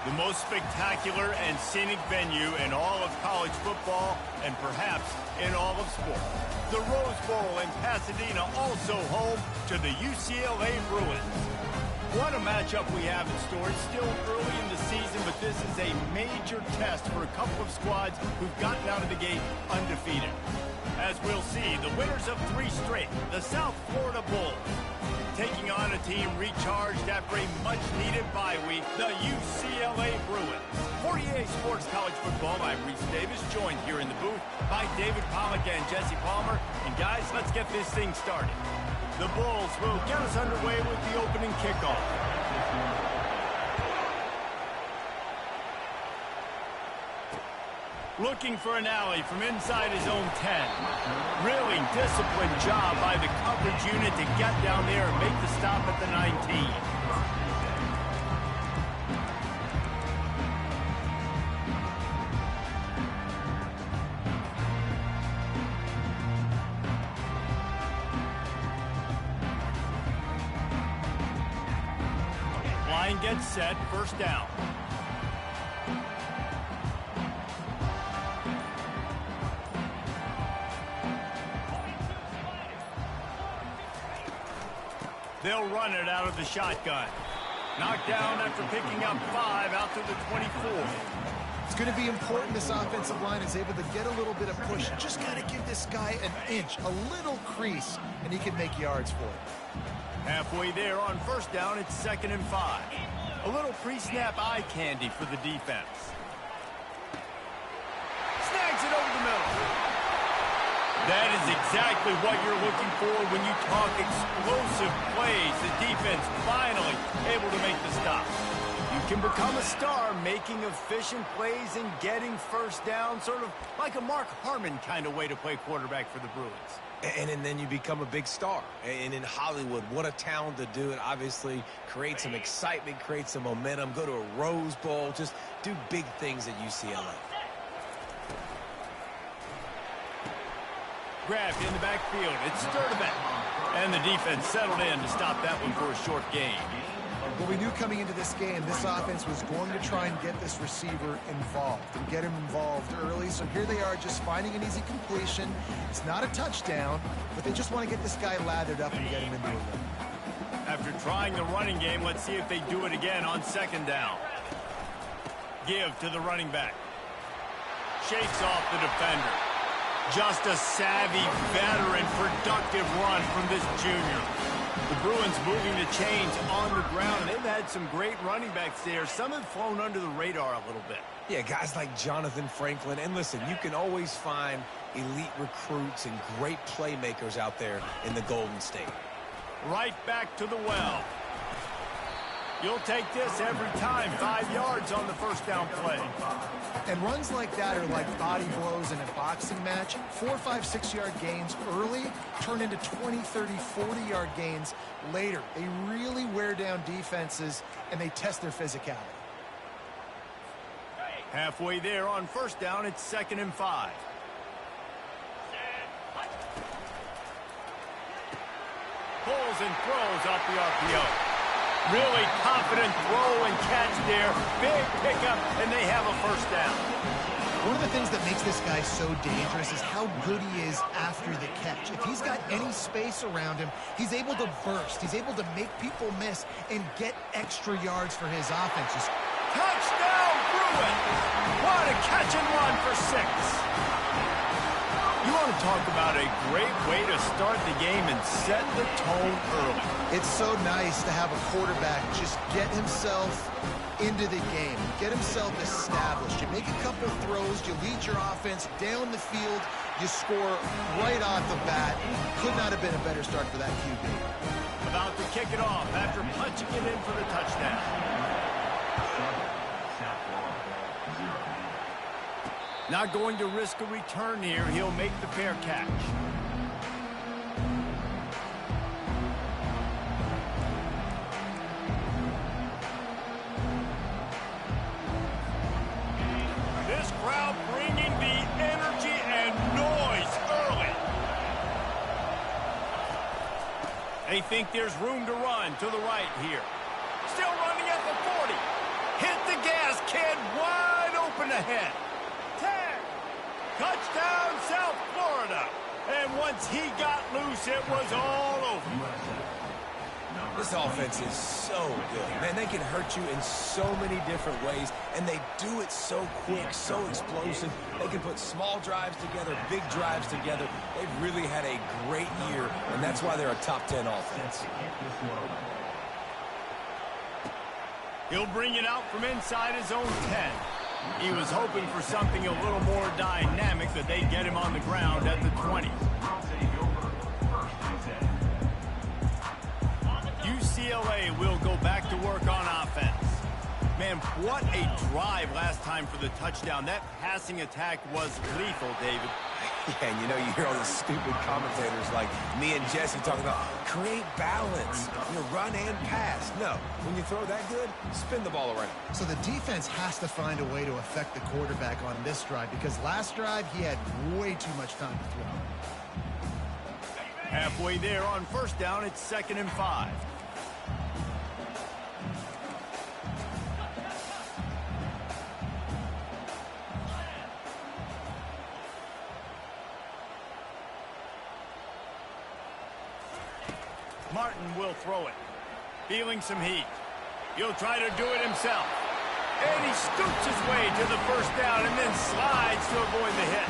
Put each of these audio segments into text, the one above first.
The most spectacular and scenic venue in all of college football and perhaps in all of sport. The Rose Bowl in Pasadena, also home to the UCLA Bruins. What a matchup we have in store. It's still early in the season, but this is a major test for a couple of squads who've gotten out of the gate undefeated. As we'll see, the winners of 3 straight, the South Florida Bulls, taking on a team recharged after a much-needed bye week, the UCLA Bruins. For EA Sports College Football, I'm Reese Davis, joined here in the booth by David Pollack and Jesse Palmer. And guys, let's get this thing started. The Bulls will get us underway with the opening kickoff. Looking for an alley from inside his own 10. Really disciplined job by the coverage unit to get down there and make the stop at the 19. Line gets set, first down. They'll run it out of the shotgun. Knocked down after picking up 5 out to the 24. It's going to be important this offensive line is able to get a little bit of push. Just got to give this guy an inch, a little crease, and he can make yards for it. Halfway there on first down, it's 2nd and 5. A little pre-snap eye candy for the defense. Snags it over the middle. That is exactly what you're looking for when you talk explosive plays. The defense finally able to make the stop. You can become a star making efficient plays and getting first down, sort of like a Mark Harmon kind of way to play quarterback for the Bruins. And then you become a big star. And in Hollywood, what a talent to do it. Obviously, create some excitement, create some momentum, go to a Rose Bowl, just do big things at UCLA. Grabbed in the backfield. It's Sturdivant. And the defense settled in to stop that one for a short gain. Well, we knew coming into this game, this offense was going to try and get this receiver involved and get him involved early. So here they are just finding an easy completion. It's not a touchdown, but they just want to get this guy lathered up and get him into a run. After trying the running game, let's see if they do it again on 2nd down. Give to the running back. Shakes off the defender. Just a savvy, veteran, productive run from this junior. The Bruins moving the chains on the ground. They've had some great running backs there. Some have flown under the radar a little bit. Yeah, guys like Jonathan Franklin. And listen, you can always find elite recruits and great playmakers out there in the Golden State. Right back to the well. You'll take this every time. 5 yards on the first down play. And runs like that are like body blows in a boxing match. 4, 5, 6-yard gains early turn into 20, 30, 40-yard gains later. They really wear down defenses, and they test their physicality. Halfway there on first down, it's 2nd and 5. Pulls and throws off the RPO. Really confident throw and catch there. Big pickup, and they have a first down. One of the things that makes this guy so dangerous is how good he is after the catch. If he's got any space around him, he's able to burst. He's able to make people miss and get extra yards for his offenses. Touchdown, Bruin! What a catch and run for 6. You want to talk about a great way to start the game and set the tone early. It's so nice to have a quarterback just get himself into the game, get himself established. You make a couple throws, you lead your offense down the field, you score right off the bat. Could not have been a better start for that QB. About to kick it off after punching it in for the touchdown. Not going to risk a return here. He'll make the fair catch. This crowd bringing the energy and noise early. They think there's room to run to the right here. Still running at the 40. Hit the gas, kid. Wide open ahead. Touchdown, South Florida. And once he got loose, it was all over. This offense is so good. Man, they can hurt you in so many different ways, and they do it so quick, so explosive. They can put small drives together, big drives together. They've really had a great year, and that's why they're a top 10 offense. He'll bring it out from inside his own 10. He was hoping for something a little more dynamic, that they'd get him on the ground at the 20. UCLA will go back to work on offense. Man, what a drive last time for the touchdown. That passing attack was lethal, David. Yeah, and you know, you hear all the stupid commentators like me and Jesse talking about create balance, run and pass. No, when you throw that good, spin the ball around. So the defense has to find a way to affect the quarterback on this drive, because last drive he had way too much time to throw. Halfway there on first down, it's 2nd and 5. Martin will throw it. Feeling some heat. He'll try to do it himself. And he scoots his way to the first down and then slides to avoid the hit.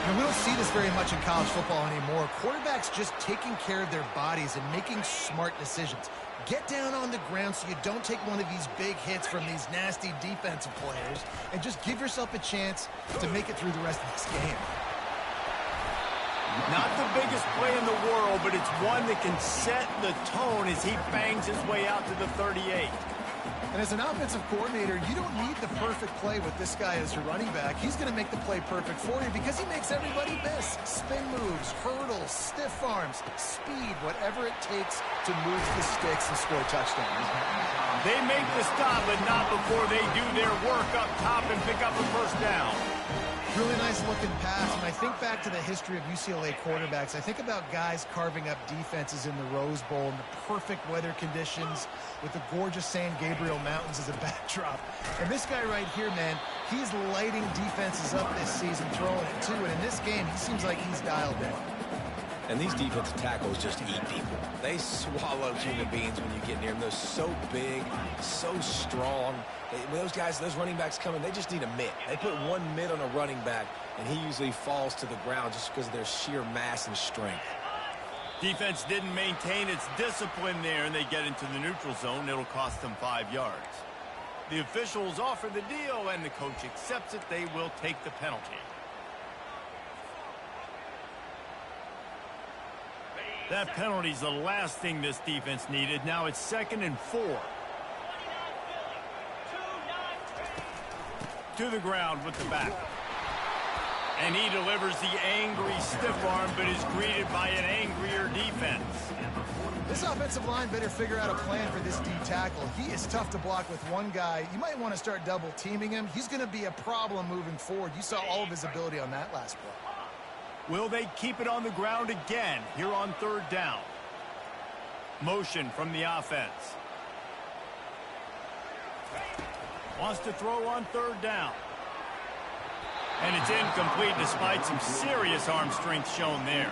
And we don't see this very much in college football anymore. Quarterbacks just taking care of their bodies and making smart decisions. Get down on the ground so you don't take one of these big hits from these nasty defensive players, and just give yourself a chance to make it through the rest of this game. Not the biggest play in the world, but it's one that can set the tone as he bangs his way out to the 38. And as an offensive coordinator, you don't need the perfect play with this guy as your running back. He's going to make the play perfect for you because he makes everybody miss. Spin moves, hurdles, stiff arms, speed, whatever it takes to move the sticks and score touchdowns. They make the stop, but not before they do their work up top and pick up a first down. Really nice looking pass. When I think back to the history of UCLA quarterbacks, I think about guys carving up defenses in the Rose Bowl in the perfect weather conditions with the gorgeous San Gabriel Mountains as a backdrop. And this guy right here, man, he's lighting defenses up this season, throwing it too. And in this game, he seems like he's dialed in. And these defensive tackles just eat people. They swallow human beings when you get near them. They're so big, so strong. When those guys, those running backs come in, they just need a mitt. They put one mitt on a running back, and he usually falls to the ground just because of their sheer mass and strength. Defense didn't maintain its discipline there, and they get into the neutral zone. It'll cost them 5 yards. The officials offer the deal, and the coach accepts it. They will take the penalty. That penalty's the last thing this defense needed. Now it's 2nd and 4. To the ground with the back. And he delivers the angry stiff arm, but is greeted by an angrier defense. This offensive line better figure out a plan for this D tackle. He is tough to block with one guy. You might want to start double teaming him. He's going to be a problem moving forward. You saw all of his ability on that last play. Will they keep it on the ground again here on 3rd down? Motion from the offense. Wants to throw on third down. And it's incomplete despite some serious arm strength shown there.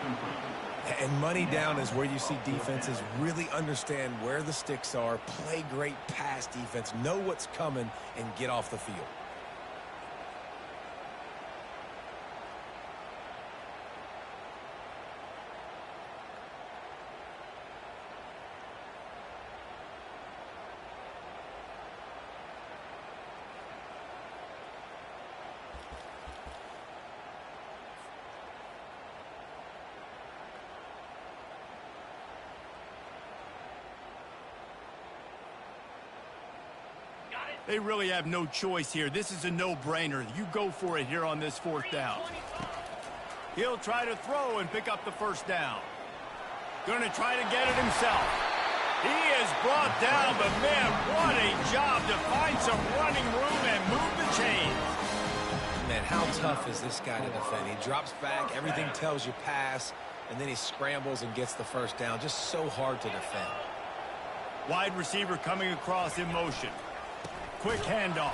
And money down is where you see defenses really understand where the sticks are, play great pass defense, know what's coming, and get off the field. They really have no choice here. This is a no-brainer. You go for it here on this fourth down. He'll try to throw and pick up the first down. Going to try to get it himself. He is brought down, but man, what a job to find some running room and move the chains. Man, how tough is this guy to defend? He drops back, everything tells you pass, and then he scrambles and gets the first down. Just so hard to defend. Wide receiver coming across in motion. Quick handoff.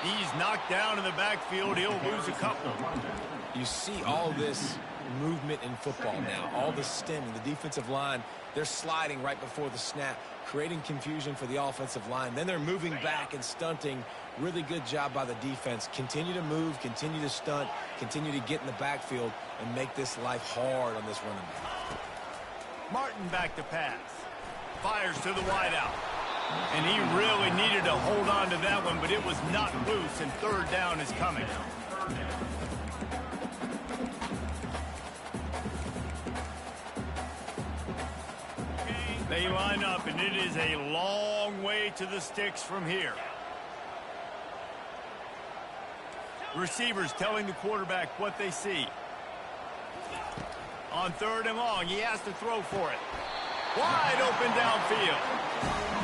He's knocked down in the backfield. He'll lose a couple. You see all this movement in football now, all the stemming. The defensive line, they're sliding right before the snap, creating confusion for the offensive line. Then they're moving back and stunting. Really good job by the defense. Continue to move, continue to stunt, continue to get in the backfield, and make this life hard on this running back. Martin back to pass. Fires to the wideout. And he really needed to hold on to that one, but it was not loose, and third down is coming. They line up, and it is a long way to the sticks from here. Receivers telling the quarterback what they see. On third and long, he has to throw for it. Wide open downfield.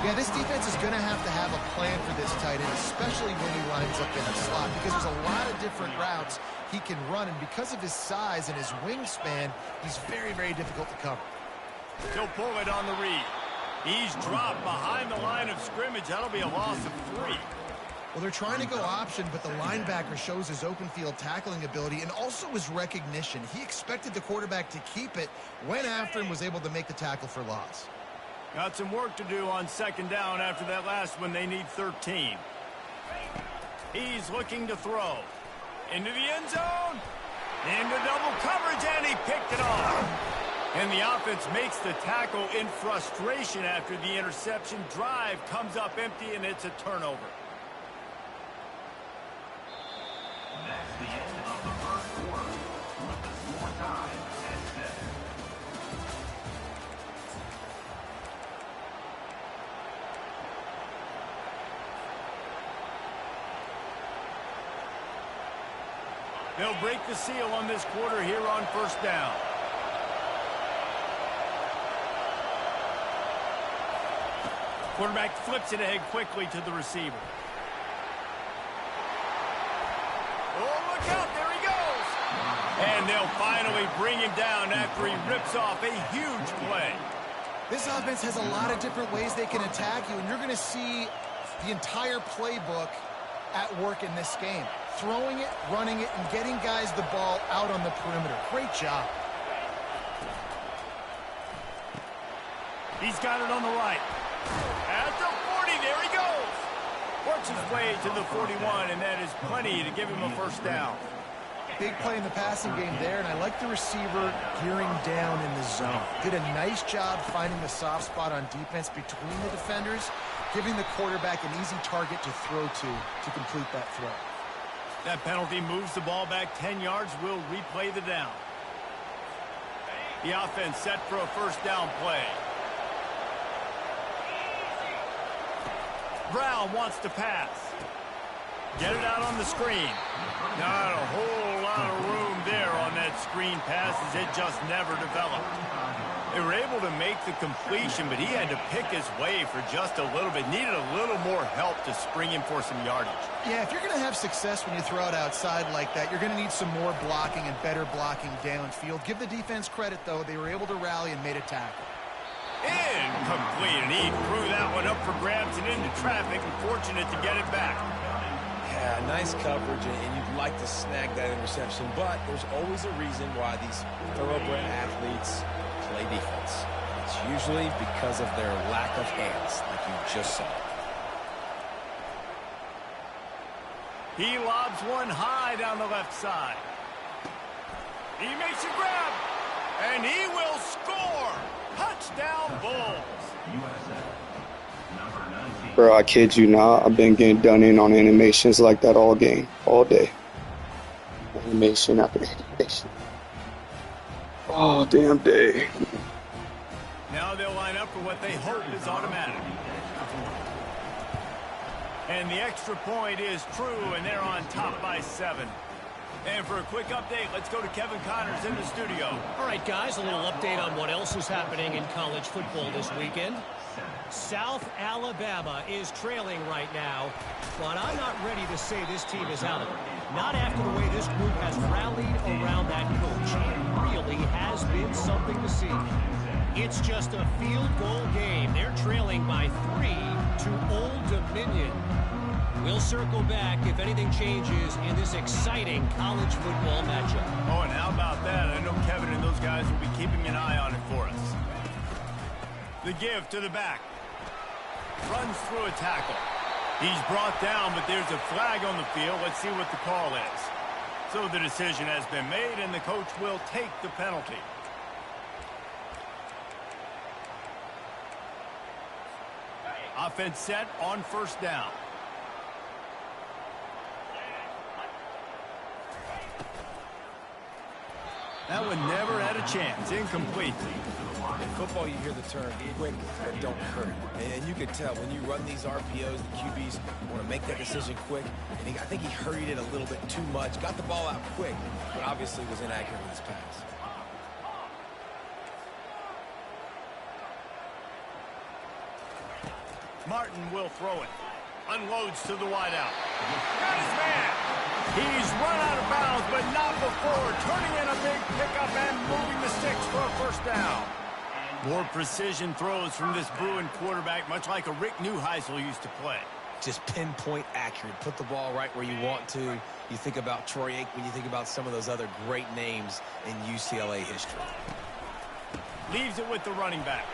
Yeah, this defense is going to have a plan for this tight end, especially when he lines up in the slot, because there's a lot of different routes he can run, and because of his size and his wingspan, he's very, very difficult to cover. He'll pull it on the read. He's dropped behind the line of scrimmage. That'll be a loss of 3. Well, they're trying to go option, but the linebacker shows his open field tackling ability and also his recognition. He expected the quarterback to keep it, went after him, was able to make the tackle for loss. Got some work to do on second down after that last one. They need 13. He's looking to throw. Into the end zone. Into double coverage, and he picked it off. And the offense makes the tackle in frustration after the interception. Drive comes up empty, and it's a turnover. That's the end of the first quarter. With the score tied at 7. They'll break the seal on this quarter here on first down. Quarterback flips it ahead quickly to the receiver. Oh, look out, there he goes. And they'll finally bring him down after he rips off a huge play. This offense has a lot of different ways they can attack you, and you're going to see the entire playbook at work in this game. Throwing it, running it, and getting guys the ball out on the perimeter. Great job. He's got it on the right. At the 40, there he goes. Works his way to the 41, and that is plenty to give him a first down. Big play in the passing game there, and I like the receiver gearing down in the zone. Did a nice job finding the soft spot on defense between the defenders, giving the quarterback an easy target to throw to complete that throw. That penalty moves the ball back 10 yards. We'll replay the down. The offense set for a first down play. Brown wants to pass. Get it out on the screen. Not a whole lot of room there on that screen pass as it just never developed. They were able to make the completion, but he had to pick his way for just a little bit. Needed a little more help to spring him for some yardage. Yeah, if you're going to have success when you throw it outside like that, you're going to need some more blocking and better blocking downfield. Give the defense credit, though. They were able to rally and made a tackle. Incomplete, and he threw that one up for grabs and into traffic, and fortunate to get it back. nice coverage, and you'd like to snag that interception, but there's always a reason why these thoroughbred athletes play defense. It's usually because of their lack of hands, like you just saw. He lobs one high down the left side. He makes a grab, and he will score. Touchdown, Bulls. USA, number 19. Bro, I kid you not. I've been getting done in on animations like that all game, all day. Animation after animation. Oh, damn day. Now they'll line up for what they hope is automatic. And the extra point is true, and they're on top by 7. And for a quick update, let's go to Kevin Connors in the studio. All right, guys, a little update on what else is happening in college football this weekend. South Alabama is trailing right now, but I'm not ready to say this team is out of it. Not after the way this group has rallied around that coach. It really has been something to see. It's just a field goal game. They're trailing by 3 to Old Dominion. We'll circle back if anything changes in this exciting college football matchup. Oh, and how about that? I know Kevin and those guys will be keeping an eye on it for us. The give to the back. Runs through a tackle. He's brought down, but there's a flag on the field. Let's see what the call is. So the decision has been made, and the coach will take the penalty. Offense set on first down. That one never had a chance. Incomplete. In football, you hear the term quick but don't hurry. And you can tell when you run these RPOs, the QBs want to make that decision quick. And I think he hurried it a little bit too much. Got the ball out quick, but obviously was inaccurate with his pass. Martin will throw it. Unloads to the wideout. Got his man. He's run out of bounds, but not before. Turning in a big pickup and moving the sticks for a first down. More precision throws from this Bruin quarterback, much like a Rick Neuheisel used to play. Just pinpoint accurate. Put the ball right where you want to. You think about Troy Aikman, you think about some of those other great names in UCLA history. Leaves it with the running back.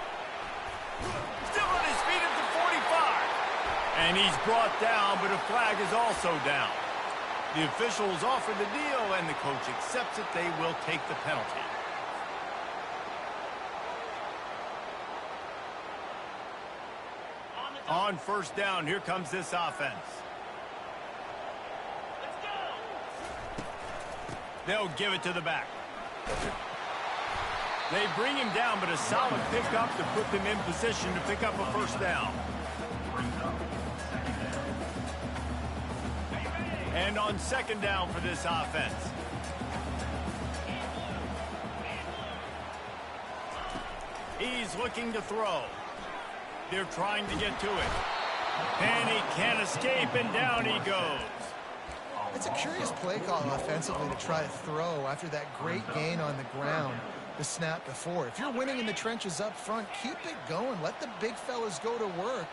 Still on his feet at the 45. And he's brought down, but a flag is also down. The officials offer the deal, and the coach accepts it. They will take the penalty. On first down, here comes this offense. They'll give it to the back. They bring him down, but a solid pickup to put them in position to pick up a first down. And on second down for this offense. He's looking to throw. They're trying to get to it. And he can't escape, and down he goes. It's a curious play call offensively to try to throw after that great gain on the ground the snap before. If you're winning in the trenches up front, keep it going. Let the big fellas go to work.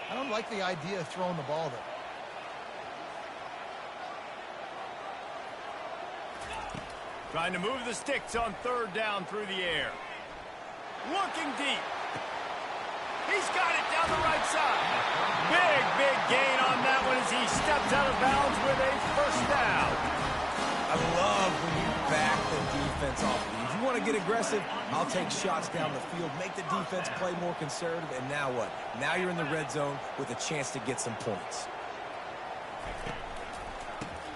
I don't like the idea of throwing the ball, though. Trying to move the sticks on third down through the air. Looking deep. He's got it down the right side. Big gain on that one as he steps out of bounds with a first down. I love when you back the defense off of you. If you want to get aggressive, I'll take shots down the field, make the defense play more conservative, and now what? Now you're in the red zone with a chance to get some points.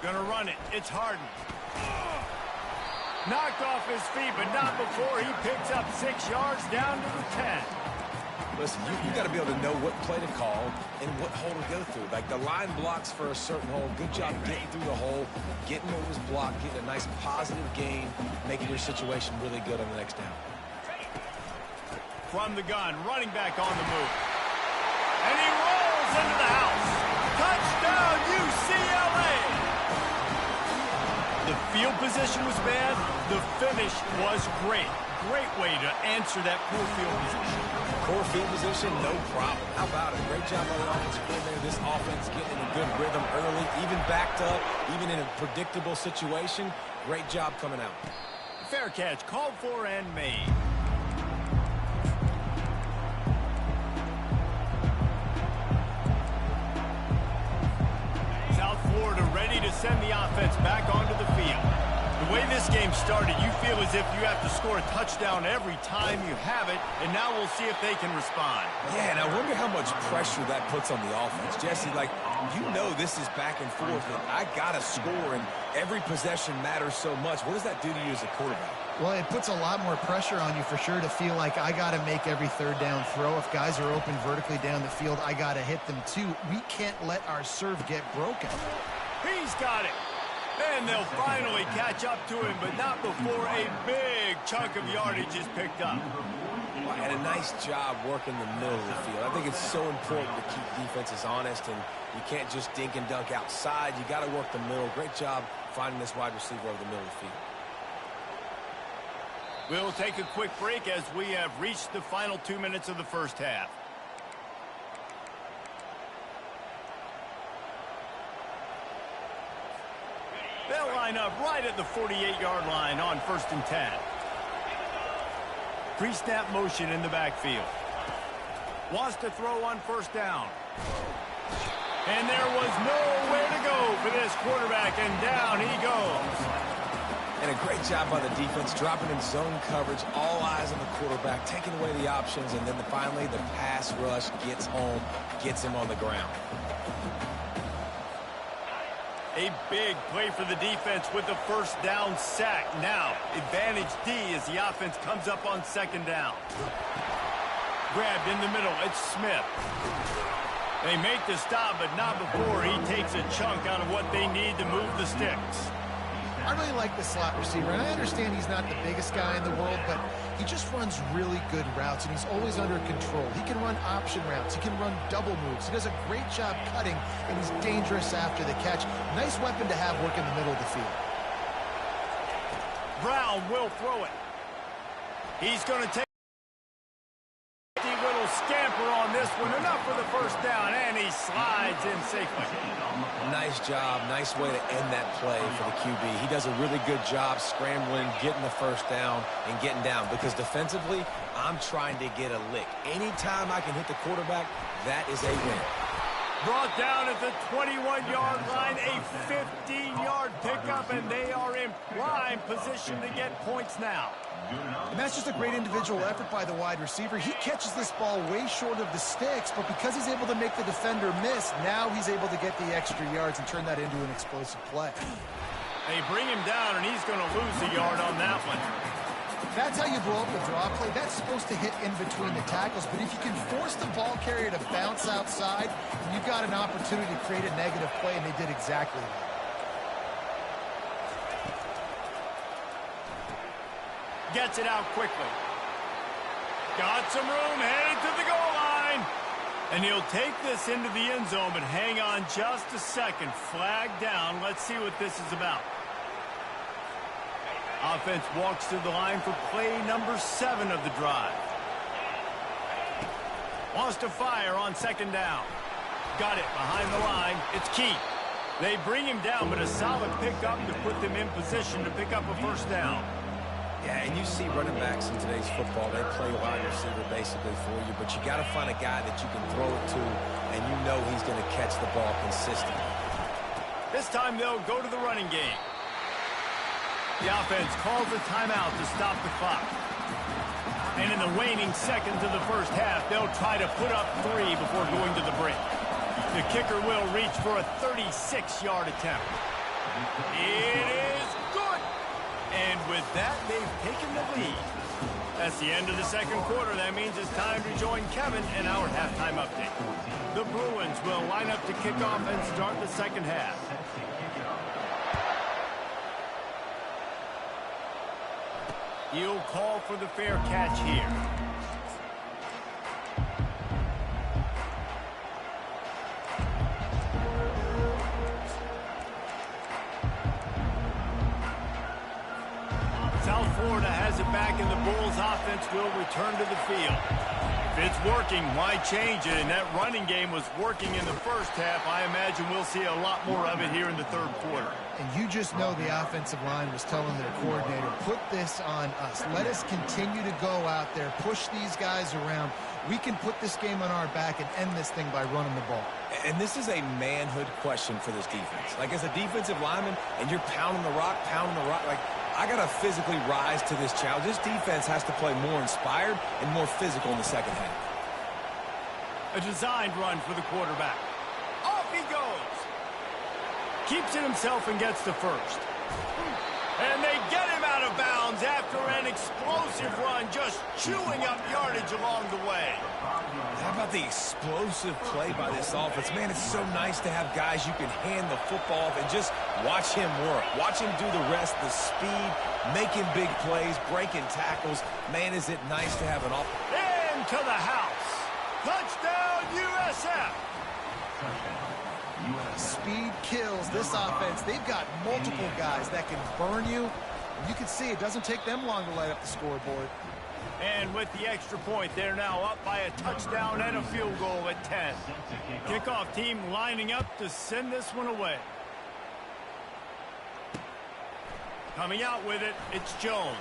Gonna run it. It's Harden. Knocked off his feet, but not before he picks up 6 yards down to the 10. Listen, you got to be able to know what play to call and what hole to go through. Like the line blocks for a certain hole. Good job getting through the hole, getting what was blocked, getting a nice positive gain, making your situation really good on the next down. From the gun, running back on the move. And he rolls into the house. Touchdown, UCLA! The field position was bad. The finish was great. Great way to answer that poor field position. Poor field position, no problem. How about it? Great job by the offensive coordinator. This offense getting in a good rhythm early, even backed up, even in a predictable situation. Great job coming out. Fair catch called for and made. South Florida ready to send the offense back onto the field. The way this game started, you feel as if you have to score a touchdown every time you have it, and now we'll see if they can respond. Yeah, and I wonder how much pressure that puts on the offense. Jesse, like, you know this is back and forth, and I got to score, and every possession matters so much. What does that do to you as a quarterback? Well, it puts a lot more pressure on you for sure to feel like I got to make every third down throw. If guys are open vertically down the field, I got to hit them too. We can't let our serve get broken. He's got it. And they'll finally catch up to him, but not before a big chunk of yardage is picked up. And a nice job working the middle of the field. I think it's so important to keep defenses honest, and you can't just dink and dunk outside. You got to work the middle. Great job finding this wide receiver over the middle of the field. We'll take a quick break as we have reached the final 2 minutes of the first half. They'll line up right at the 48-yard line on 1st and 10. Pre-snap motion in the backfield. Wants to throw on 1st down. And there was nowhere to go for this quarterback, and down he goes. And a great job by the defense, dropping in zone coverage, all eyes on the quarterback, taking away the options, and then finally the pass rush gets home, gets him on the ground. A big play for the defense with the 1st down sack. Now, advantage D as the offense comes up on 2nd down. Grabbed in the middle, it's Smith. They make the stop, but not before he takes a chunk out of what they need to move the sticks. I really like the slot receiver, and I understand he's not the biggest guy in the world, but he just runs really good routes, and he's always under control. He can run option routes. He can run double moves. He does a great job cutting, and he's dangerous after the catch. Nice weapon to have work in the middle of the field. Brown will throw it. He's going to take a little scamper on this one. Enough for the 1st down, and he slides in safely. Nice job. Nice way to end that play for the QB. He does a really good job scrambling, getting the 1st down, and getting down. Because defensively, I'm trying to get a lick. Anytime I can hit the quarterback, that is a win. Brought down at the 21-yard line, a 15-yard pickup, and they are in prime position to get points now. And that's just a great individual effort by the wide receiver. He catches this ball way short of the sticks, but because he's able to make the defender miss, now he's able to get the extra yards and turn that into an explosive play. They bring him down, and he's going to lose a yard on that one. That's how you blow up a draw play. That's supposed to hit in between the tackles, but if you can force the ball carrier to bounce outside, you've got an opportunity to create a negative play, and they did exactly that. Gets it out quickly. Got some room, headed to the goal line. And he'll take this into the end zone, but hang on just a second. Flag down. Let's see what this is about. Offense walks to the line for play number 7 of the drive. Wants to fire on 2nd down. Got it behind the line. It's Keith. They bring him down, but a solid pickup to put them in position to pick up a 1st down. Yeah, and you see running backs in today's football, they play wide receiver basically for you, but you got to find a guy that you can throw it to, and you know he's going to catch the ball consistently. This time they'll go to the running game. The offense calls a timeout to stop the clock. And in the waning seconds of the 1st half, they'll try to put up 3 before going to the break. The kicker will reach for a 36-yard attempt. It is good. And with that, they've taken the lead. That's the end of the 2nd quarter. That means it's time to join Kevin in our halftime update. The Bruins will line up to kick off and start the 2nd half. He'll call for the fair catch here. South Florida has it back, and the Bulls offense will return to the field. it's working, why change it? And that running game was working in the first half. I imagine we'll see a lot more of it here in the third quarter. And you just know the offensive line was telling their coordinator, put this on us. Let us continue to go out there, push these guys around. We can put this game on our back and end this thing by running the ball. And this is a manhood question for this defense. Like, as a defensive lineman, and you're pounding the rock, like, I got to physically rise to this challenge. This defense has to play more inspired and more physical in the second half. A designed run for the quarterback. Off he goes. Keeps it himself and gets to first. And they get him out of bounds after an explosive run, just chewing up yardage along the way. How about the explosive play by this offense? Man, it's so nice to have guys you can hand the football off and just watch him work. Watch him do the rest, the speed, making big plays, breaking tackles. Man, is it nice to have an offense. Into the house. Touchdown, USF. Speed kills this offense. They've got multiple guys that can burn you. You can see it doesn't take them long to light up the scoreboard. And with the extra point, they're now up by a touchdown and a field goal at 10. Kickoff team lining up to send this one away. Coming out with it, it's Jones.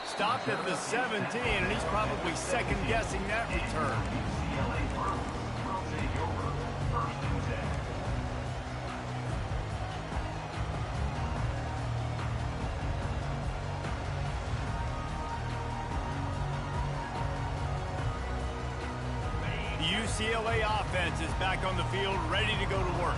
Stopped at the 17, and he's probably second-guessing that return. The UCLA offense is back on the field, ready to go to work.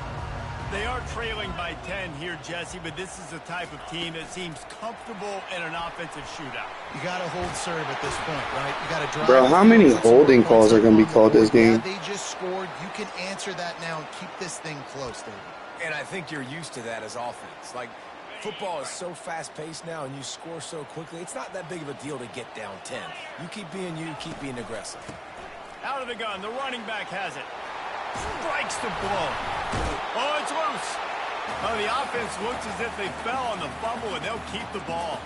They are trailing by 10 here, Jesse, but this is the type of team that seems comfortable in an offensive shootout. You got to hold serve at this point, right? You got to drive. Bro, how many holding calls are going to be called this game? Yeah, they just scored. You can answer that now and keep this thing close, David. And I think you're used to that as offense. Like, football is so fast-paced now, and you score so quickly. It's not that big of a deal to get down 10. You keep being aggressive. Out of the gun, the running back has it. Strikes the blow. Oh, it's loose. Oh, the offense looks as if they fell on the fumble, and they'll keep the ball.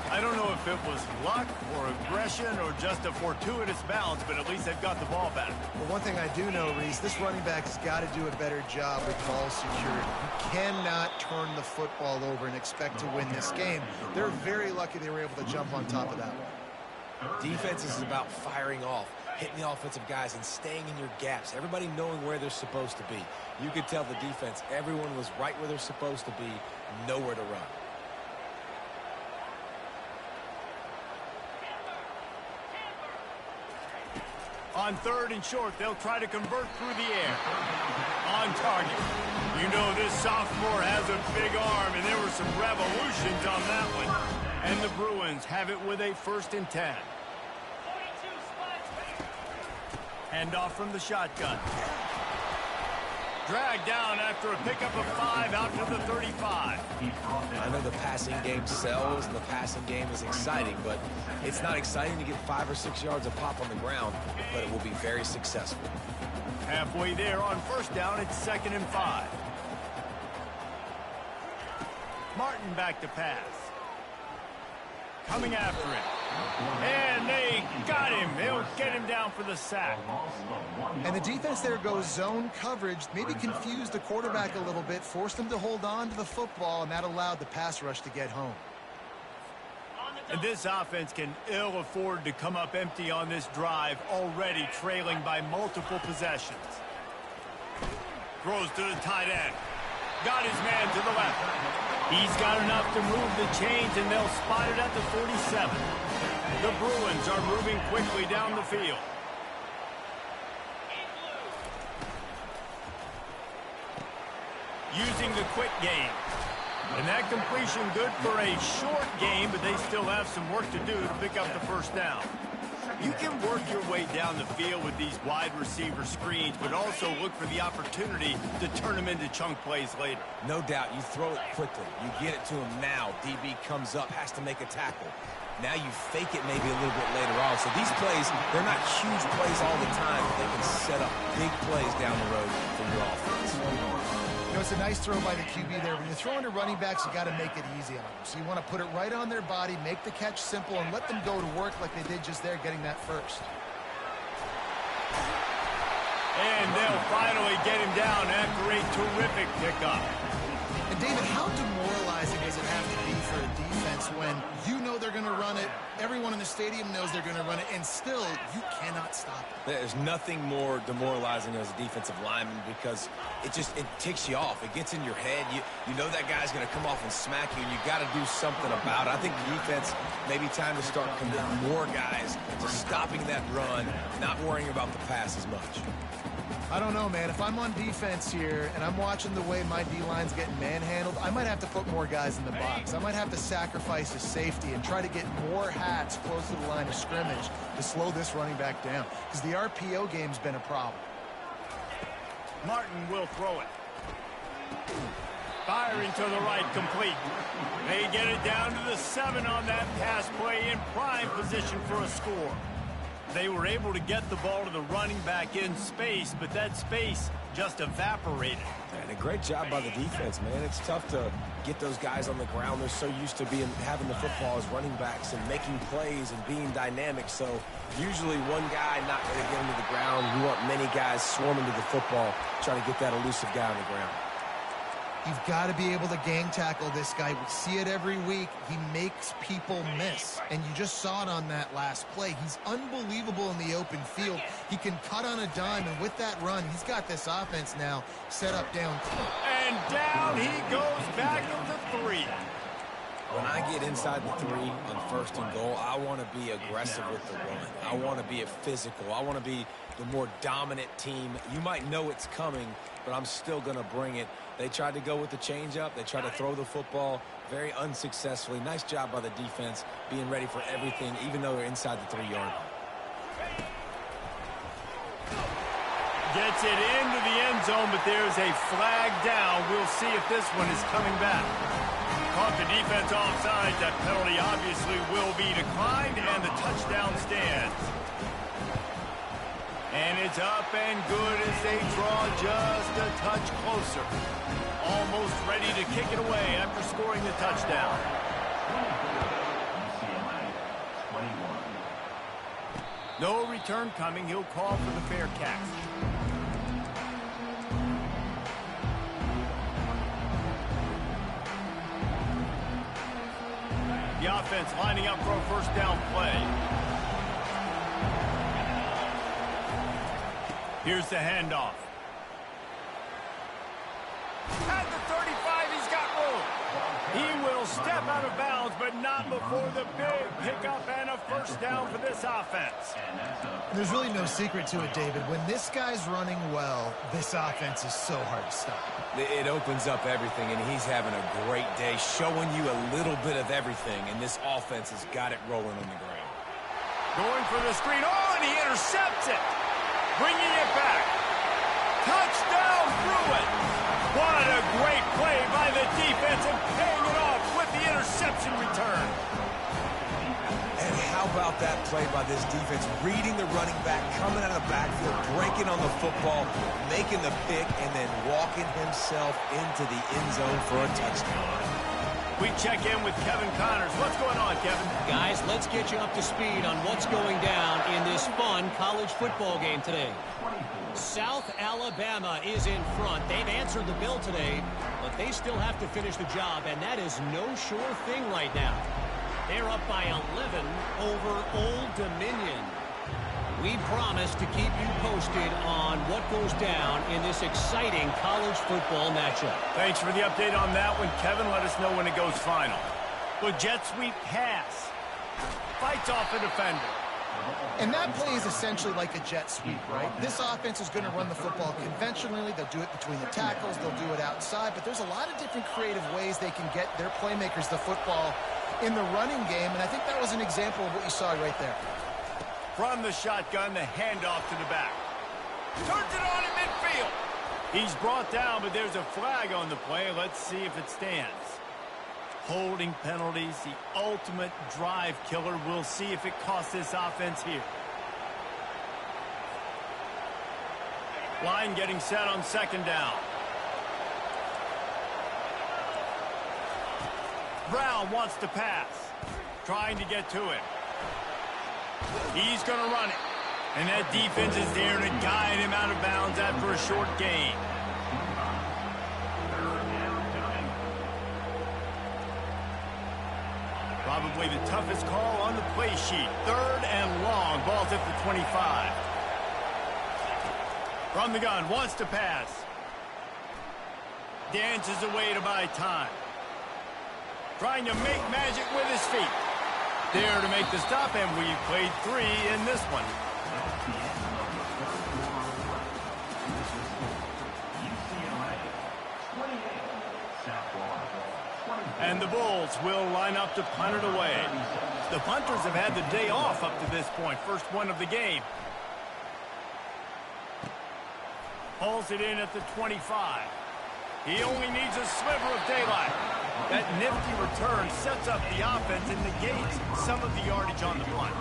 I don't know if it was luck or aggression or just a fortuitous bounce, but at least they've got the ball back. Well, one thing I do know, Reese, this running back has got to do a better job with ball security. You cannot turn the football over and expect to win this game. They're very lucky they were able to jump on top of that one. Defense is about firing off, hitting the offensive guys and staying in your gaps. Everybody knowing where they're supposed to be. You could tell the defense, everyone was right where they're supposed to be, nowhere to run. On third and short, they'll try to convert through the air. On target. You know this sophomore has a big arm, and there were some revolutions on that one. And the Bruins have it with a 1st and 10. Handoff from the shotgun. Dragged down after a pickup of 5 out to the 35. I know the passing game sells and the passing game is exciting, but it's not exciting to get 5 or 6 yards of pop on the ground, but it will be very successful. Halfway there on 1st down, it's 2nd and 5. Martin back to pass. Coming after him. And they got him. They'll get him down for the sack. And the defense there goes zone coverage, maybe confused the quarterback a little bit, forced him to hold on to the football, and that allowed the pass rush to get home. And this offense can ill afford to come up empty on this drive, already trailing by multiple possessions. Throws to the tight end. Got his man to the left. He's got enough to move the chains, and they'll spot it at the 47. The Bruins are moving quickly down the field. Using the quick game. And that completion good for a short game, but they still have some work to do to pick up the 1st down. You can work your way down the field with these wide receiver screens, but also look for the opportunity to turn them into chunk plays later. No doubt, you throw it quickly. You get it to him now. DB comes up, has to make a tackle. Now you fake it maybe a little bit later on. So these plays, they're not huge plays all the time, but they can set up big plays down the road for your offense. You know, it's a nice throw by the QB there. When you're throwing to running backs, you got to make it easy on them. So you want to put it right on their body, make the catch simple, and let them go to work like they did just there, getting that first. And they'll finally get him down after a terrific pickup. And David, how demoralizing does it have to be for a defense when you know they're going to run it, everyone in the stadium knows they're going to run it, and still you cannot stop it? There's nothing more demoralizing as a defensive lineman because it ticks you off. It gets in your head. You know that guy's going to come off and smack you, and you got to do something about it. I think the defense maybe time to start committing more guys to stopping that run, not worrying about the pass as much. I don't know, man. If I'm on defense here and I'm watching the way my D-line's getting manhandled, I might have to put more guys in the box. I might have to sacrifice a safety and try to get more hats close to the line of scrimmage to slow this running back down, because the RPO game's been a problem. Martin will throw it. Firing to the right, complete. They get it down to the 7 on that pass play, in prime position for a score. They were able to get the ball to the running back in space, but that space just evaporated. And a great job by the defense, man. It's tough to get those guys on the ground. They're so used to having the football as running backs and making plays and being dynamic. So usually one guy not going to get him to the ground. You want many guys swarming to the football, trying to get that elusive guy on the ground. You've got to be able to gang tackle this guy. We see it every week. He makes people miss, and you just saw it on that last play. He's unbelievable in the open field. He can cut on a dime, and with that run, he's got this offense now set up down. And down he goes back into 3. When I get inside the 3 on 1st and goal, I want to be aggressive with the run. I want to be physical. I want to be the more dominant team. You might know it's coming, but I'm still going to bring it. They tried to go with the changeup. They tried to throw the football very unsuccessfully. Nice job by the defense being ready for everything, even though they're inside the 3-yard line. Gets it into the end zone, but there's a flag down. We'll see if this one is coming back. Caught the defense offside. That penalty obviously will be declined, and the touchdown stands. And it's up and good as they draw just a touch closer. Almost ready to kick it away after scoring the touchdown. No return coming. He'll call for the fair catch. The offense lining up for a first down play. Here's the handoff. At the 35, he's got room. He will step out of bounds, but not before the big pickup and a first down for this offense. There's really no secret to it, David. When this guy's running well, this offense is so hard to stop. It opens up everything, and he's having a great day, showing you a little bit of everything, and this offense has got it rolling on the ground. Going for the screen. Oh, and he intercepts it. Bringing it back. Touchdown, Bruin. What a great play by the defense and paying it off with the interception return. And how about that play by this defense? Reading the running back, coming out of the backfield, breaking on the football, making the pick, and then walking himself into the end zone for a touchdown. We check in with Kevin Connors. What's going on, Kevin? Guys, let's get you up to speed on what's going down in this fun college football game today. South Alabama is in front. They've answered the bell today, but they still have to finish the job, and that is no sure thing right now. They're up by 11 over Old Dominion. We promise to keep you posted on what goes down in this exciting college football matchup. Thanks for the update on that one, Kevin. Let us know when it goes final. The jet sweep pass. Fights off a defender. And that play is essentially like a jet sweep, right? This offense is going to run the football conventionally. They'll do it between the tackles. They'll do it outside. But there's a lot of different creative ways they can get their playmakers the football in the running game. And I think that was an example of what you saw right there. From the shotgun, the handoff to the back. Turns it on in midfield. He's brought down, but there's a flag on the play. Let's see if it stands. Holding penalties, the ultimate drive killer. We'll see if it costs this offense here. Line getting set on second down. Brown wants to pass. Trying to get to it. He's going to run it. And that defense is there to guide him out of bounds after a short gain. Probably the toughest call on the play sheet. 3rd and long. Ball's at the 25. From the gun, wants to pass. Dances away to buy time. Trying to make magic with his feet. There to make the stop, and we played 3 in this one. And the Bulls will line up to punt it away. The punters have had the day off up to this point. First one of the game. Hauls it in at the 25. He only needs a sliver of daylight. That nifty return sets up the offense and negates some of the yardage on the punt.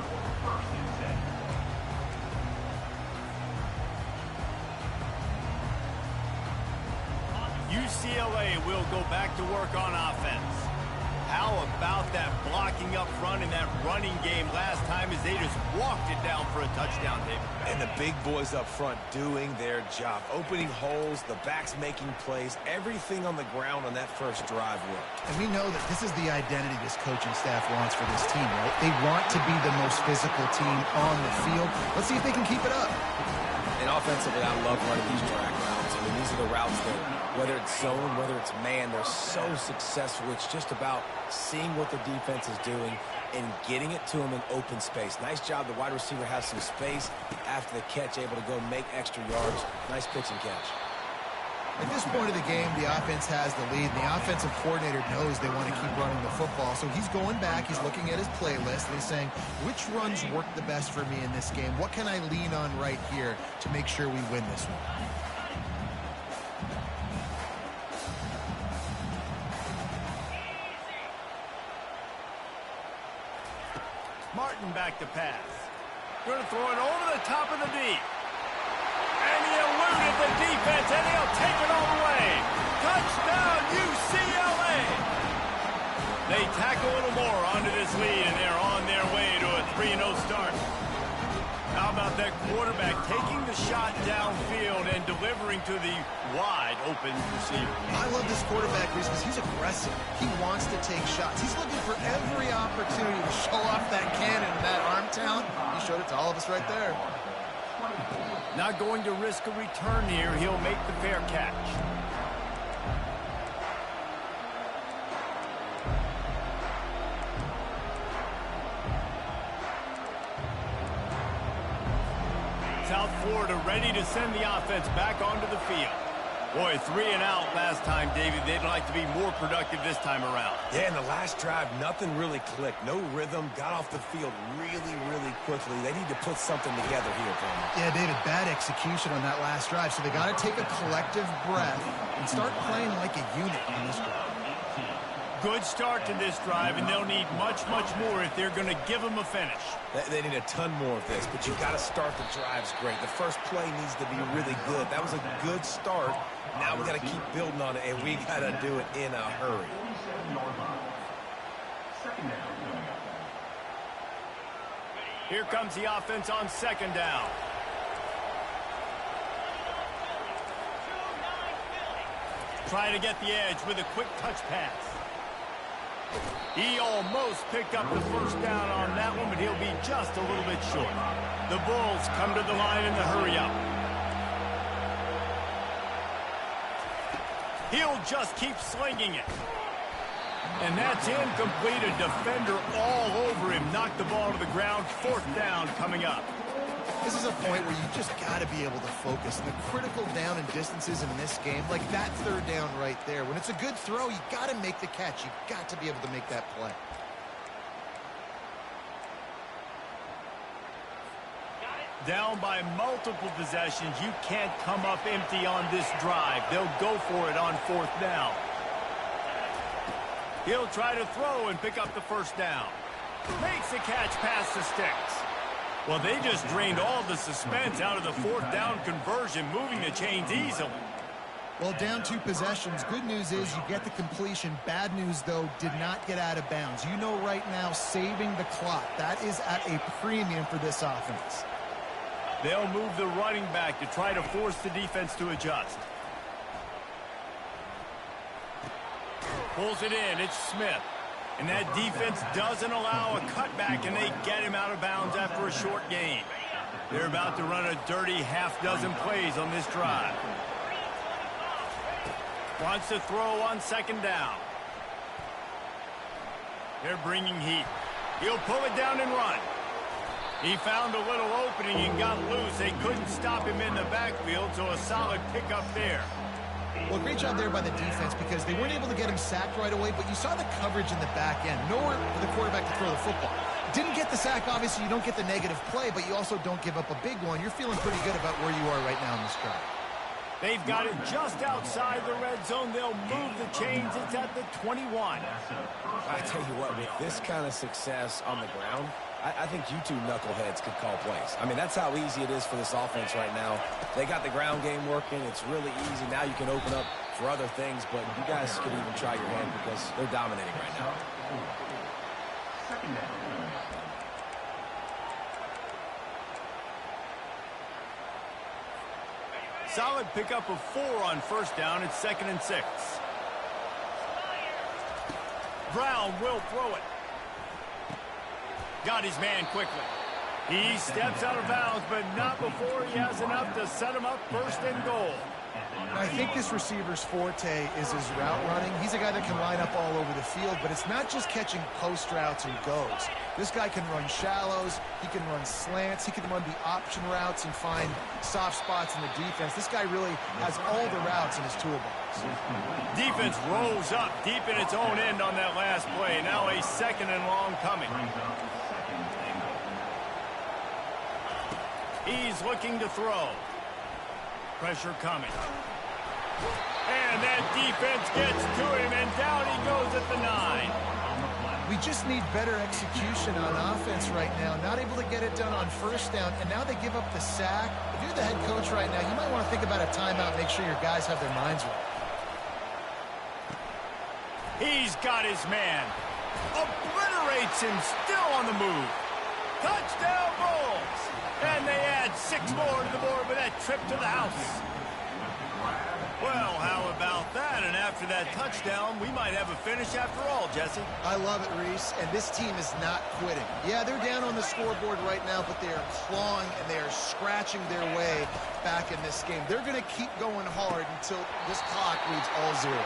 UCLA will go back to work on offense. How about that blocking up front in that running game last time as they just walked it down for a touchdown, David? And the big boys up front doing their job. Opening holes, the backs making plays, everything on the ground on that first drive worked. And we know that this is the identity this coaching staff wants for this team, right? They want to be the most physical team on the field. Let's see if they can keep it up. And offensively, I love running these drag routes. I mean, these are the routes that, whether it's zone, whether it's man, they're so successful. It's just about seeing what the defense is doing and getting it to them in open space. Nice job. The wide receiver has some space after the catch, able to go make extra yards. Nice pitch and catch. At this point of the game, the offense has the lead, and the offensive coordinator knows they want to keep running the football. So he's going back, he's looking at his playlist, and he's saying, which runs work the best for me in this game? What can I lean on right here to make sure we win this one? Martin back to pass. Going to throw it over the top of the deep. And he eluded the defense, and he'll take it all the way. Touchdown, UCLA! They tack a little more onto this lead, and they're on their way to a 3-0 start. How about that quarterback taking the shot downfield and delivering to the wide-open receiver? I love this quarterback, Reese, because he's aggressive. He wants to take shots. He's looking for every opportunity to show off that cannon and that arm talent. He showed it to all of us right there. Not going to risk a return here. He'll make the fair catch. South Florida ready to send the offense back onto the field. Boy, 3 and out last time, David. They'd like to be more productive this time around. Yeah, in the last drive, nothing really clicked. No rhythm, got off the field really, really quickly. They need to put something together here, Tony. Yeah, David, bad execution on that last drive. So they got to take a collective breath and start playing like a unit on this drive. Good start to this drive, and they'll need much, much more if they're going to give them a finish. They need a ton more of this, but you've got to start the drives great. The first play needs to be really good. That was a good start. Now we got to keep building on it, and we got to do it in a hurry. Here comes the offense on 2nd down. Trying to get the edge with a quick touch pass. He almost picked up the first down on that one, but he'll be just a little bit short. The Bulls come to the line in the hurry-up. He'll just keep slinging it. And that's incomplete. A defender all over him. Knocked the ball to the ground. 4th down coming up. This is a point where you just got to be able to focus. The critical down and distances in this game, like that 3rd down right there. When it's a good throw, you got to make the catch. You got to be able to make that play. Down by multiple possessions. You can't come up empty on this drive. They'll go for it on 4th down. He'll try to throw and pick up the first down. Makes the catch past the sticks. Well, they just drained all the suspense out of the 4th down conversion, moving the chains easily. Well, down 2 possessions. Good news is you get the completion. Bad news, though, did not get out of bounds. You know right now, saving the clock. That is at a premium for this offense. They'll move the running back to try to force the defense to adjust. Pulls it in. It's Smith. And that defense doesn't allow a cutback, and they get him out of bounds after a short gain. They're about to run a dirty half-dozen plays on this drive. Wants to throw on second down. They're bringing heat. He'll pull it down and run. He found a little opening and got loose. They couldn't stop him in the backfield, so a solid pickup there. Well, great job there by the defense because they weren't able to get him sacked right away, but you saw the coverage in the back end. Nowhere for the quarterback to throw the football. Didn't get the sack, obviously. You don't get the negative play, but you also don't give up a big one. You're feeling pretty good about where you are right now in this drive. They've got it just outside the red zone. They'll move the chains. It's at the 21. I tell you what, with this kind of success on the ground, I think you two knuckleheads could call plays. I mean, that's how easy it is for this offense right now. They got the ground game working. It's really easy. Now you can open up for other things, but you guys could even try your hand because they're dominating right now. Second down. Solid pickup of 4 on first down. It's 2nd and 6. Brown will throw it. Got his man quickly. He steps out of bounds, but not before he has enough to set him up 1st and goal. I think this receiver's forte is his route running. He's a guy that can line up all over the field, but it's not just catching post routes and goes. This guy can run shallows, he can run slants, he can run the option routes and find soft spots in the defense. This guy really has all the routes in his toolbox. Defense rolls up deep in its own end on that last play. Now a 2nd and long coming. He's looking to throw. Pressure coming. And that defense gets to him, and down he goes at the 9. We just need better execution on offense right now. Not able to get it done on first down, and now they give up the sack. If you're the head coach right now, you might want to think about a timeout, make sure your guys have their minds right. He's got his man. Obliterates him, still on the move. Touchdown Bulls! And they add 6 more to the board with that trip to the house. Well, how about that? And after that touchdown, we might have a finish after all, Jesse. I love it, Reese, and this team is not quitting. Yeah, they're down on the scoreboard right now, but they are clawing and they are scratching their way back in this game. They're going to keep going hard until this clock reads all zeros.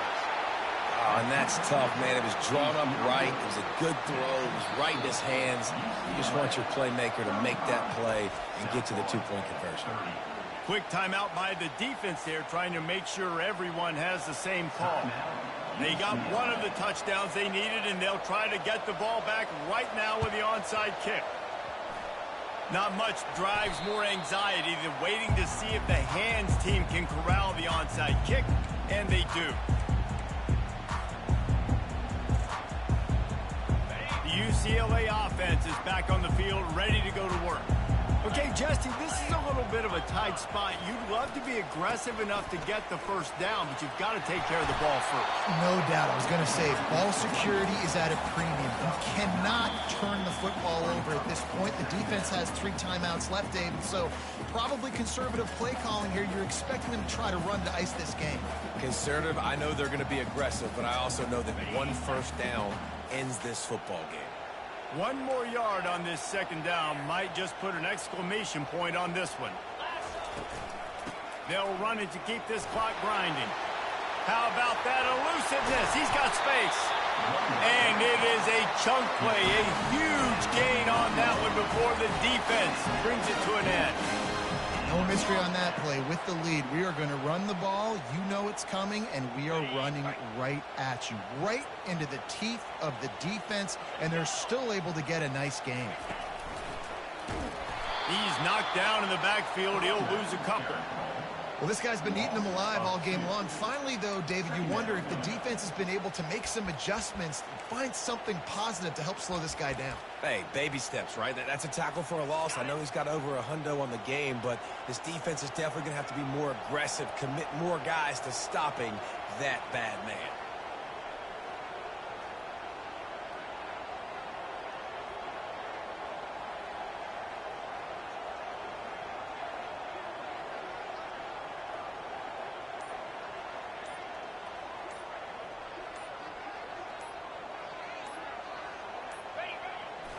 Oh, and that's tough, man. It was drawn up right. It was a good throw. It was right in his hands. You just want your playmaker to make that play and get to the 2-point conversion. Quick timeout by the defense there, trying to make sure everyone has the same call. They got one of the touchdowns they needed, and they'll try to get the ball back right now with the onside kick. Not much drives more anxiety than waiting to see if the hands team can corral the onside kick, and they do. The UCLA offense is back on the field, ready to go to work. Okay, Jesse, this is a little bit of a tight spot. You'd love to be aggressive enough to get the first down, but you've got to take care of the ball first. No doubt. I was going to say, ball security is at a premium. You cannot turn the football over at this point. The defense has 3 timeouts left, David, so probably conservative play calling here. You're expecting them to try to run to ice this game. Conservative, I know they're going to be aggressive, but I also know that 1 first down ends this football game. 1 more yard on this second down might just put an exclamation point on this one. They'll run it to keep this clock grinding. How about that elusiveness? He's got space. And it is a chunk play, a huge gain on that one before the defense brings it to an end. No mystery on that play. With the lead, we are going to run the ball. You know it's coming, and we are running right at you, right into the teeth of the defense, and they're still able to get a nice game. He's knocked down in the backfield. He'll lose a couple. Well, this guy's been eating them alive all game long. Finally, though, David, you wonder if the defense has been able to make some adjustments, find something positive to help slow this guy down. Hey, baby steps, right? That's a tackle for a loss. I know he's got over a hundo on the game, but this defense is definitely going to have to be more aggressive, commit more guys to stopping that bad man.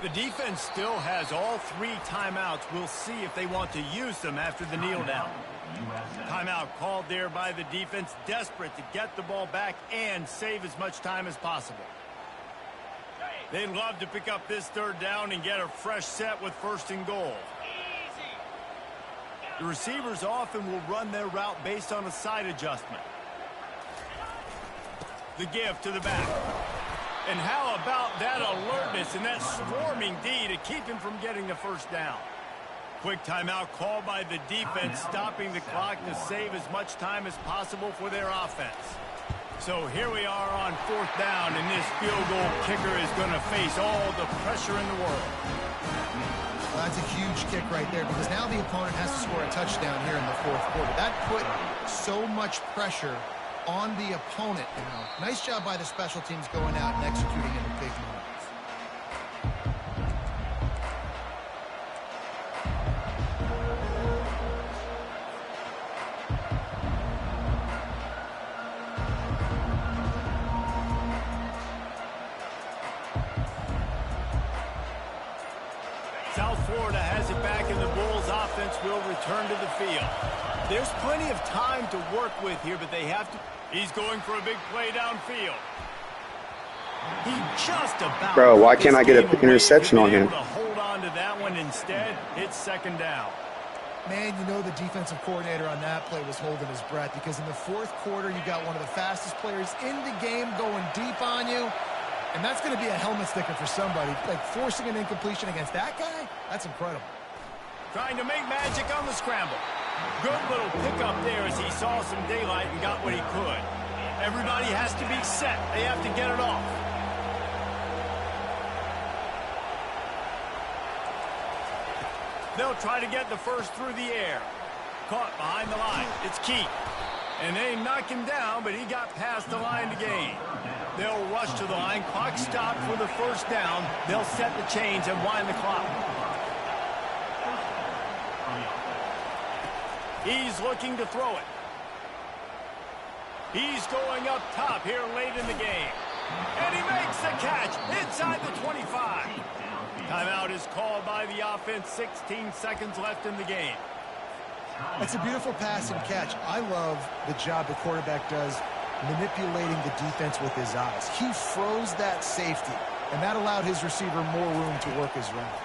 The defense still has all 3 timeouts. We'll see if they want to use them after the kneel down. Timeout called there by the defense, desperate to get the ball back and save as much time as possible. They'd love to pick up this 3rd down and get a fresh set with 1st and goal. The receivers often will run their route based on a side adjustment. The give to the back. And how about that alertness and that swarming D to keep him from getting the 1st down? Quick timeout called by the defense, stopping the clock to save as much time as possible for their offense. So here we are on 4th down, and this field goal kicker is going to face all the pressure in the world. Well, that's a huge kick right there, because now the opponent has to score a touchdown here in the 4th quarter. That put so much pressure on the opponent. Nice job by the special teams going out and executing in a big moment. South Florida has it back, and the Bulls offense will return to the field. There's plenty of time to work with here, but they have to. He's going for a big play downfield. He just about. Bro, why can't I get an interception on him? To hold on to that one instead. It's 2nd down. Man, you know the defensive coordinator on that play was holding his breath, because in the 4th quarter, you got one of the fastest players in the game going deep on you. And that's going to be a helmet sticker for somebody. Like, forcing an incompletion against that guy, that's incredible. Trying to make magic on the scramble. Good little pickup there as he saw some daylight and got what he could. Everybody has to be set. They have to get it off. They'll try to get the 1st through the air. Caught behind the line. It's Keith. And they knock him down, but he got past the line to gain. They'll rush to the line. Clock stopped for the 1st down. They'll set the chains and wind the clock. He's looking to throw it. He's going up top here late in the game. And he makes the catch inside the 25. Timeout is called by the offense. 16 seconds left in the game. That's a beautiful pass and catch. I love the job the quarterback does manipulating the defense with his eyes. He froze that safety, and that allowed his receiver more room to work his route.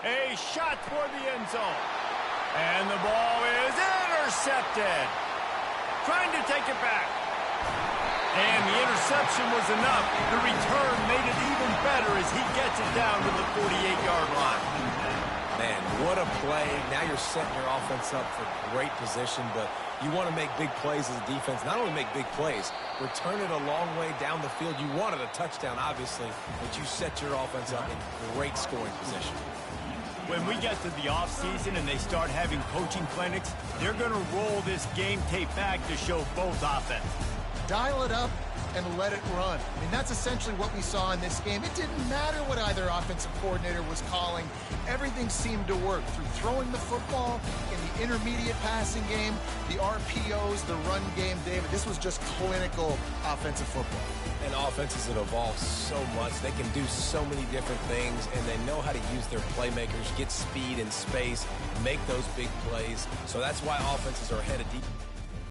A shot toward the end zone. And the ball is intercepted. Trying to take it back. And the interception was enough. The return made it even better as he gets it down to the 48-yard line. Man, what a play. Now you're setting your offense up for great position, but you want to make big plays as a defense. Not only make big plays, return it a long way down the field. You wanted a touchdown, obviously, but you set your offense up in great scoring position. When we get to the offseason and they start having coaching clinics, they're going to roll this game tape back to show both offenses. Dial it up and let it run. I mean, that's essentially what we saw in this game. It didn't matter what either offensive coordinator was calling. Everything seemed to work through throwing the football, in the intermediate passing game, the RPOs, the run game. David, this was just clinical offensive football. And offenses that evolve so much. They can do so many different things, and they know how to use their playmakers, get speed and space, make those big plays. So that's why offenses are ahead of defense.